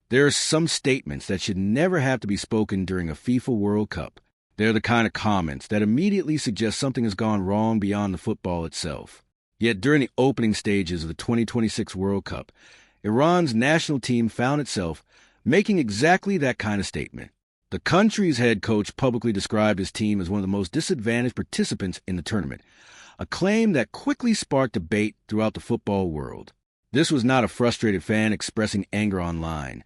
There are some statements that should never have to be spoken during a FIFA World Cup. They're the kind of comments that immediately suggest something has gone wrong beyond the football itself. Yet during the opening stages of the 2026 World Cup, Iran's national team found itself making exactly that kind of statement. The country's head coach publicly described his team as one of the most disadvantaged participants in the tournament, a claim that quickly sparked debate throughout the football world. This was not a frustrated fan expressing anger online,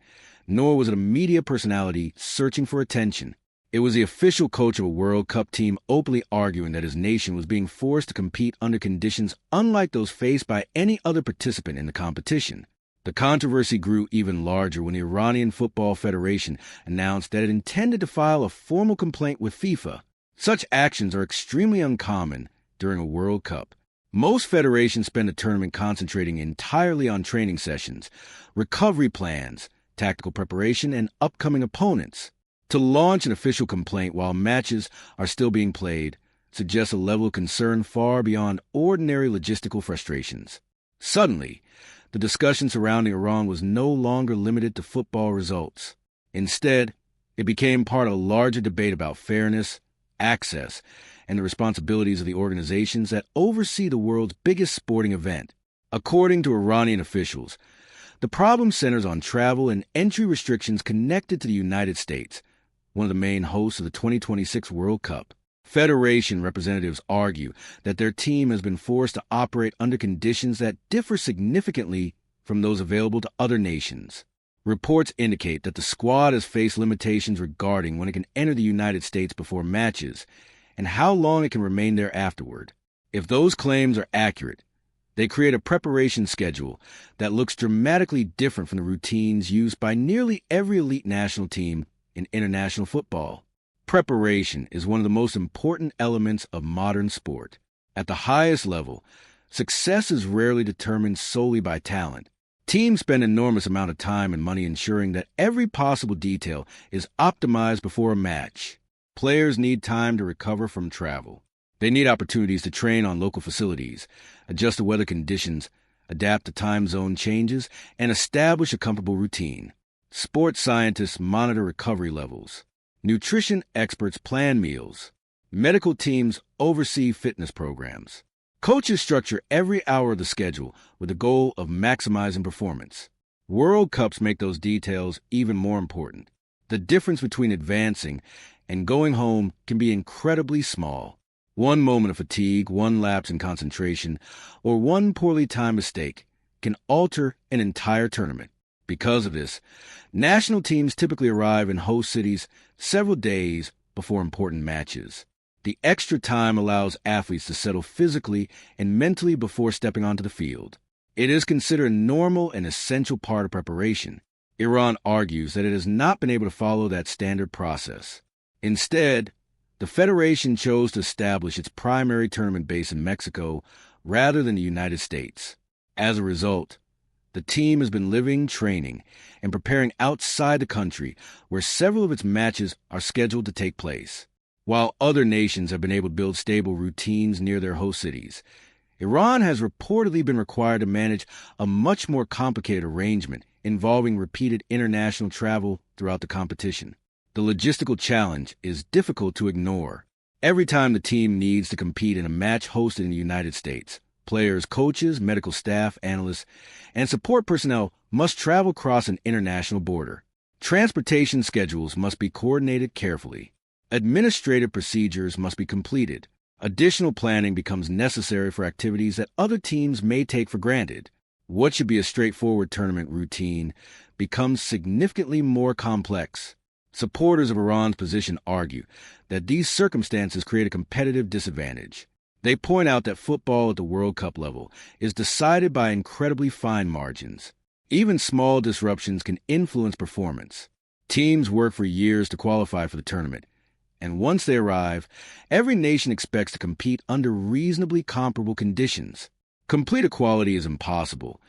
nor was it a media personality searching for attention. It was the official coach of a World Cup team openly arguing that his nation was being forced to compete under conditions unlike those faced by any other participant in the competition. The controversy grew even larger when the Iranian Football Federation announced that it intended to file a formal complaint with FIFA. Such actions are extremely uncommon during a World Cup. Most federations spend the tournament concentrating entirely on training sessions, recovery plans, tactical preparation, and upcoming opponents. To launch an official complaint while matches are still being played suggests a level of concern far beyond ordinary logistical frustrations. Suddenly, the discussion surrounding Iran was no longer limited to football results. Instead, it became part of a larger debate about fairness, access, and the responsibilities of the organizations that oversee the world's biggest sporting event. According to Iranian officials, the problem centers on travel and entry restrictions connected to the United States, one of the main hosts of the 2026 World Cup. Federation representatives argue that their team has been forced to operate under conditions that differ significantly from those available to other nations. Reports indicate that the squad has faced limitations regarding when it can enter the United States before matches and how long it can remain there afterward. If those claims are accurate, they create a preparation schedule that looks dramatically different from the routines used by nearly every elite national team in international football. Preparation is one of the most important elements of modern sport. At the highest level, success is rarely determined solely by talent. Teams spend an enormous amount of time and money ensuring that every possible detail is optimized before a match. Players need time to recover from travel. They need opportunities to train on local facilities, adjust to weather conditions, adapt to time zone changes, and establish a comfortable routine. Sports scientists monitor recovery levels. Nutrition experts plan meals. Medical teams oversee fitness programs. Coaches structure every hour of the schedule with the goal of maximizing performance. World Cups make those details even more important. The difference between advancing and going home can be incredibly small. One moment of fatigue, one lapse in concentration, or one poorly timed mistake can alter an entire tournament. Because of this, national teams typically arrive in host cities several days before important matches. The extra time allows athletes to settle physically and mentally before stepping onto the field. It is considered a normal and essential part of preparation. Iran argues that it has not been able to follow that standard process. Instead, the Federation chose to establish its primary tournament base in Mexico rather than the United States. As a result, the team has been living, training, and preparing outside the country, where several of its matches are scheduled to take place. While other nations have been able to build stable routines near their host cities, Iran has reportedly been required to manage a much more complicated arrangement involving repeated international travel throughout the competition. The logistical challenge is difficult to ignore. Every time the team needs to compete in a match hosted in the United States, players, coaches, medical staff, analysts, and support personnel must travel across an international border. Transportation schedules must be coordinated carefully. Administrative procedures must be completed. Additional planning becomes necessary for activities that other teams may take for granted. What should be a straightforward tournament routine becomes significantly more complex. Supporters of Iran's position argue that these circumstances create a competitive disadvantage. They point out that football at the World Cup level is decided by incredibly fine margins. Even small disruptions can influence performance. Teams work for years to qualify for the tournament, and once they arrive, every nation expects to compete under reasonably comparable conditions. Complete equality is impossible,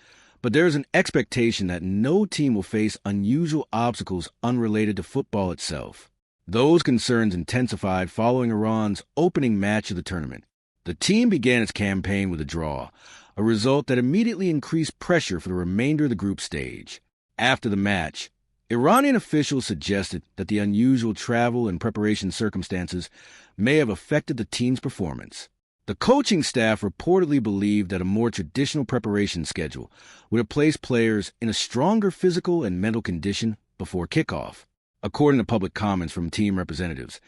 but there is an expectation that no team will face unusual obstacles unrelated to football itself. Those concerns intensified following Iran's opening match of the tournament. The team began its campaign with a draw, a result that immediately increased pressure for the remainder of the group stage. After the match, Iranian officials suggested that the unusual travel and preparation circumstances may have affected the team's performance. The coaching staff reportedly believed that a more traditional preparation schedule would have placed players in a stronger physical and mental condition before kickoff. According to public comments from team representatives,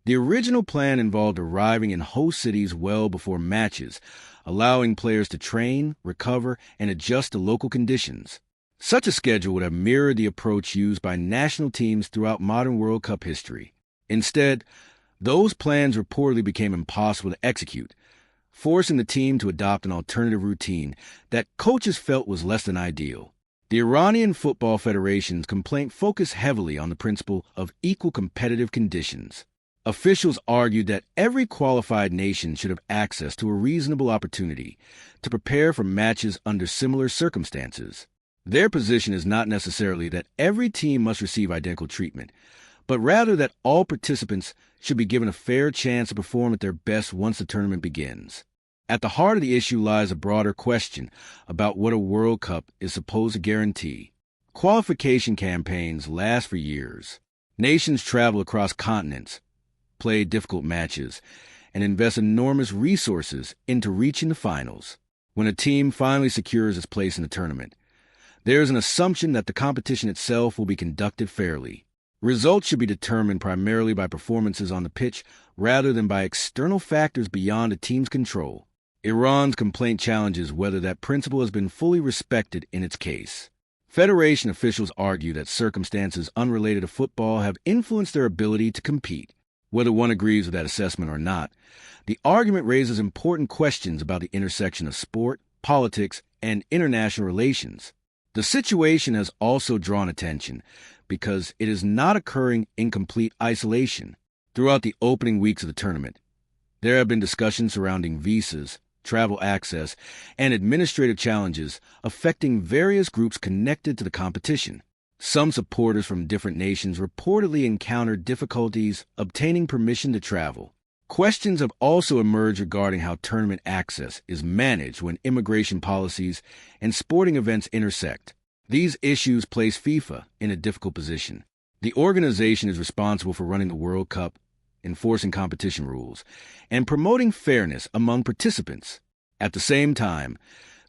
the original plan involved arriving in host cities well before matches, allowing players to train, recover, and adjust to local conditions. Such a schedule would have mirrored the approach used by national teams throughout modern World Cup history. Instead, those plans reportedly became impossible to execute, forcing the team to adopt an alternative routine that coaches felt was less than ideal. The Iranian Football Federation's complaint focused heavily on the principle of equal competitive conditions. Officials argued that every qualified nation should have access to a reasonable opportunity to prepare for matches under similar circumstances. Their position is not necessarily that every team must receive identical treatment, but rather that all participants should be given a fair chance to perform at their best once the tournament begins. At the heart of the issue lies a broader question about what a World Cup is supposed to guarantee. Qualification campaigns last for years. Nations travel across continents, play difficult matches, and invest enormous resources into reaching the finals. When a team finally secures its place in the tournament, there is an assumption that the competition itself will be conducted fairly. Results should be determined primarily by performances on the pitch rather than by external factors beyond a team's control. Iran's complaint challenges whether that principle has been fully respected in its case. Federation officials argue that circumstances unrelated to football have influenced their ability to compete. Whether one agrees with that assessment or not, the argument raises important questions about the intersection of sport, politics, and international relations. The situation has also drawn attention because it is not occurring in complete isolation. Throughout the opening weeks of the tournament, there have been discussions surrounding visas, travel access, and administrative challenges affecting various groups connected to the competition. Some supporters from different nations reportedly encountered difficulties obtaining permission to travel. Questions have also emerged regarding how tournament access is managed when immigration policies and sporting events intersect. These issues place FIFA in a difficult position. The organization is responsible for running the World Cup, enforcing competition rules, and promoting fairness among participants. At the same time,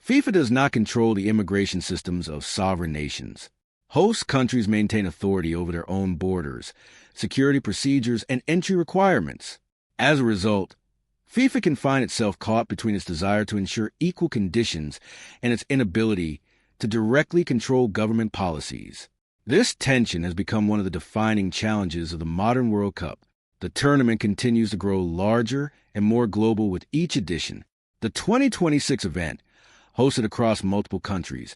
FIFA does not control the immigration systems of sovereign nations. Host countries maintain authority over their own borders, security procedures, and entry requirements. As a result, FIFA can find itself caught between its desire to ensure equal conditions and its inability to directly control government policies. This tension has become one of the defining challenges of the modern World Cup. The tournament continues to grow larger and more global with each edition. The 2026 event, hosted across multiple countries,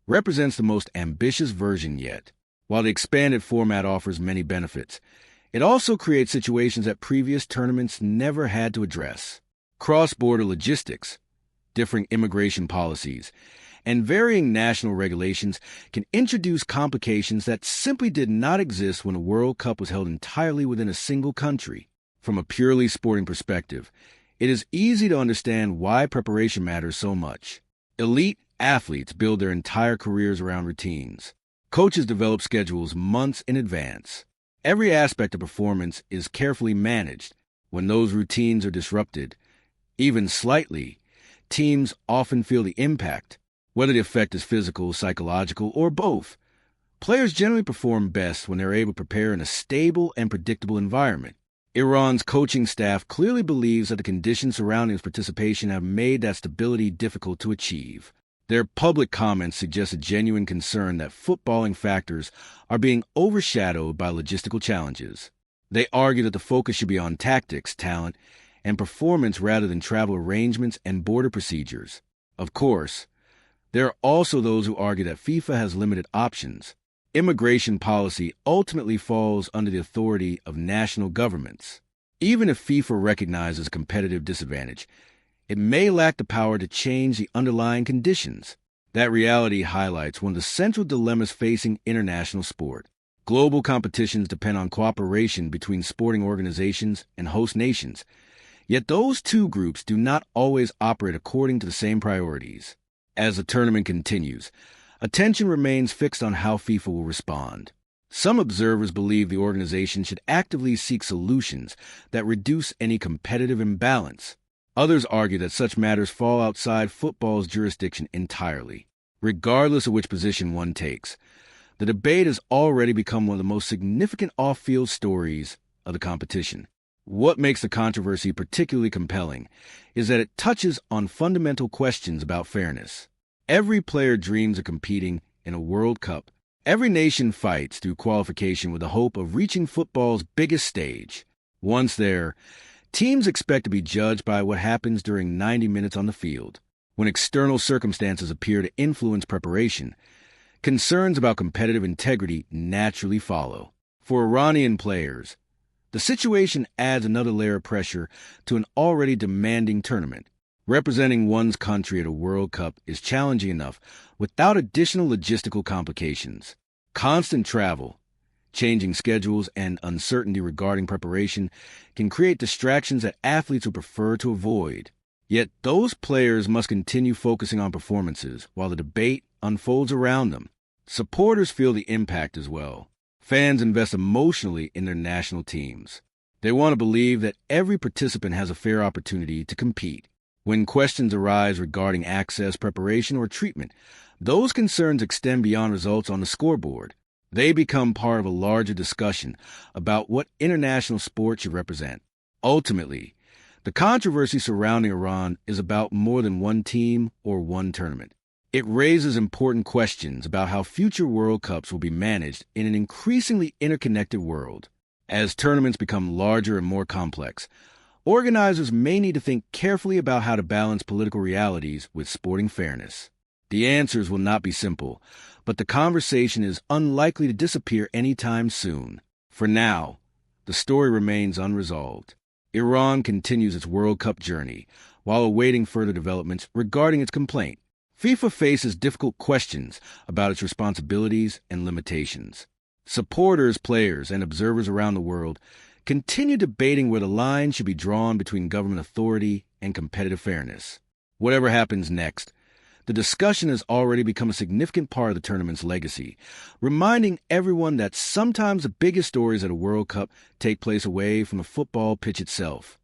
represents the most ambitious version yet. While the expanded format offers many benefits, it also creates situations that previous tournaments never had to address. Cross-border logistics, differing immigration policies, and varying national regulations can introduce complications that simply did not exist when a World Cup was held entirely within a single country. From a purely sporting perspective, it is easy to understand why preparation matters so much. Elite athletes build their entire careers around routines. Coaches develop schedules months in advance. Every aspect of performance is carefully managed. When those routines are disrupted, even slightly, teams often feel the impact. Whether the effect is physical, psychological, or both, players generally perform best when they're able to prepare in a stable and predictable environment. Iran's coaching staff clearly believes that the conditions surrounding its participation have made that stability difficult to achieve. Their public comments suggest a genuine concern that footballing factors are being overshadowed by logistical challenges. They argue that the focus should be on tactics, talent, and performance rather than travel arrangements and border procedures. Of course, there are also those who argue that FIFA has limited options. Immigration policy ultimately falls under the authority of national governments. Even if FIFA recognizes a competitive disadvantage, it may lack the power to change the underlying conditions. That reality highlights one of the central dilemmas facing international sport. Global competitions depend on cooperation between sporting organizations and host nations, yet those two groups do not always operate according to the same priorities. As the tournament continues, attention remains fixed on how FIFA will respond. Some observers believe the organization should actively seek solutions that reduce any competitive imbalance. Others argue that such matters fall outside football's jurisdiction entirely. Regardless of which position one takes, the debate has already become one of the most significant off-field stories of the competition. What makes the controversy particularly compelling is that it touches on fundamental questions about fairness. Every player dreams of competing in a World Cup. Every nation fights through qualification with the hope of reaching football's biggest stage. Once there, teams expect to be judged by what happens during 90 minutes on the field. When external circumstances appear to influence preparation, concerns about competitive integrity naturally follow. For Iranian players, the situation adds another layer of pressure to an already demanding tournament. Representing one's country at a World Cup is challenging enough without additional logistical complications. Constant travel, changing schedules, and uncertainty regarding preparation can create distractions that athletes would prefer to avoid. Yet those players must continue focusing on performances while the debate unfolds around them. Supporters feel the impact as well. Fans invest emotionally in their national teams. They want to believe that every participant has a fair opportunity to compete. When questions arise regarding access, preparation, or treatment, those concerns extend beyond results on the scoreboard. They become part of a larger discussion about what international sport should represent. Ultimately, the controversy surrounding Iran is about more than one team or one tournament. It raises important questions about how future World Cups will be managed in an increasingly interconnected world. As tournaments become larger and more complex, organizers may need to think carefully about how to balance political realities with sporting fairness. The answers will not be simple, but the conversation is unlikely to disappear anytime soon. For now, the story remains unresolved. Iran continues its World Cup journey while awaiting further developments regarding its complaint. FIFA faces difficult questions about its responsibilities and limitations. Supporters, players, and observers around the world continue debating where the line should be drawn between government authority and competitive fairness. Whatever happens next, the discussion has already become a significant part of the tournament's legacy, reminding everyone that sometimes the biggest stories at a World Cup take place away from the football pitch itself.